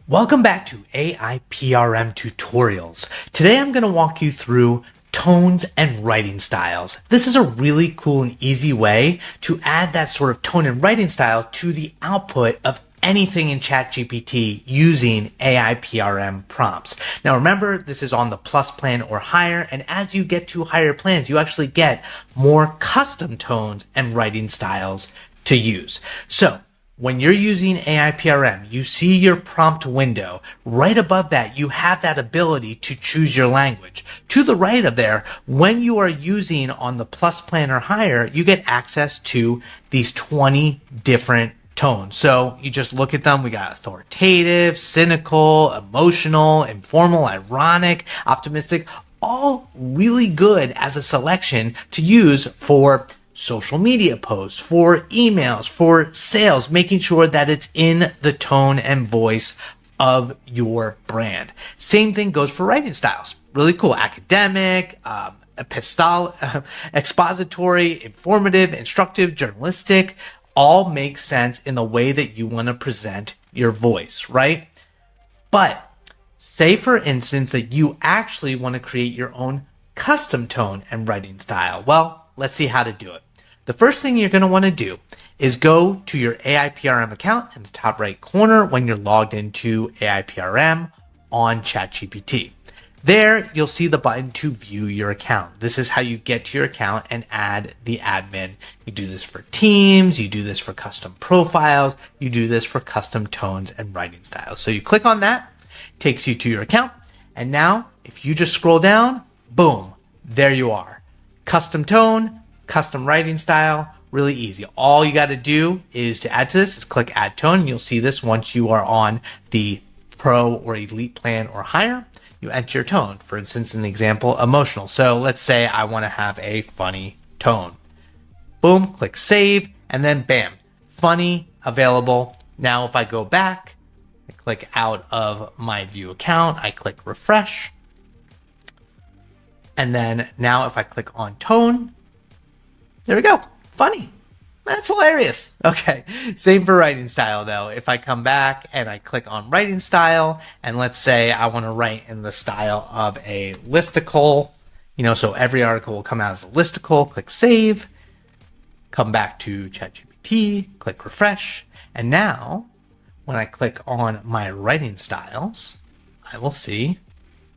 Welcome back to AIPRM tutorials. Today I'm going to walk you through tones and writing styles. This is a really cool and easy way to add that sort of tone and writing style to the output of anything in ChatGPT using AIPRM prompts. Now remember, this is on the Plus plan or higher, and as you get to higher plans, you actually get more custom tones and writing styles to use. So when you're using AIPRM, you see your prompt window. Right above that, you have that ability to choose your language. To the right of there, when you are using on the Plus plan or higher, you get access to these 20 different tones. So you just look at them. We got authoritative, cynical, emotional, informal, ironic, optimistic, all really good as a selection to use for social media posts, for emails, for sales, making sure that it's in the tone and voice of your brand. Same thing goes for writing styles. Really cool. Academic, expository, informative, instructive, journalistic, all make sense in the way that you want to present your voice, right? But say, for instance, that you actually want to create your own custom tone and writing style. Well, let's see how to do it. The first thing you're going to want to do is go to your AIPRM account in the top right corner when you're logged into AIPRM on ChatGPT. There, you'll see the button to view your account. This is how you get to your account and add the admin. You do this for teams, you do this for custom profiles, you do this for custom tones and writing styles. So you click on that, takes you to your account, and now if you just scroll down, boom, there you are. Custom tone, custom writing style, really easy. All you got to do is to add to this is click add tone, and you'll see this once you are on the pro or elite plan or higher. You enter your tone. For instance, in the example, emotional. So let's say I want to have a funny tone. Boom, click save, and then bam, funny, available. Now if I go back, I click out of my view account, I click refresh. And then now if I click on tone, there we go. Funny. That's hilarious. Okay. Same for writing style though. If I come back and I click on writing style, and let's say I want to write in the style of a listicle, so every article will come out as a listicle, click save, come back to ChatGPT, click refresh. And now when I click on my writing styles, I will see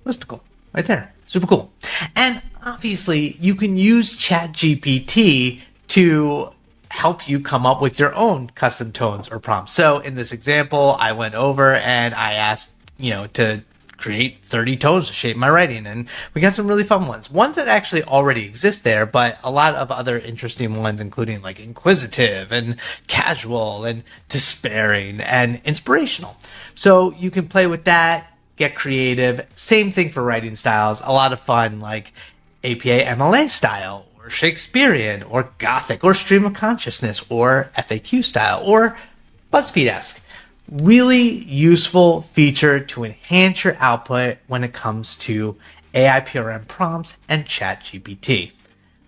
listicle right there. Super cool. And obviously, you can use ChatGPT to help you come up with your own custom tones or prompts. So in this example, I went over and I asked, to create 30 tones to shape my writing. And we got some really fun ones. Ones that actually already exist there, but a lot of other interesting ones, including like inquisitive and casual and despairing and inspirational. So you can play with that. Get creative. Same thing for writing styles. A lot of fun, like APA MLA style, or Shakespearean, or Gothic, or stream of consciousness, or FAQ style, or BuzzFeed-esque. Really useful feature to enhance your output when it comes to AIPRM prompts and ChatGPT.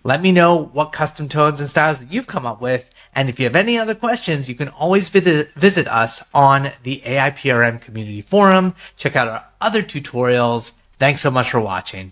Let me know what custom tones and styles that you've come up with. And if you have any other questions, you can always visit us on the AIPRM community forum. Check out our other tutorials. Thanks so much for watching.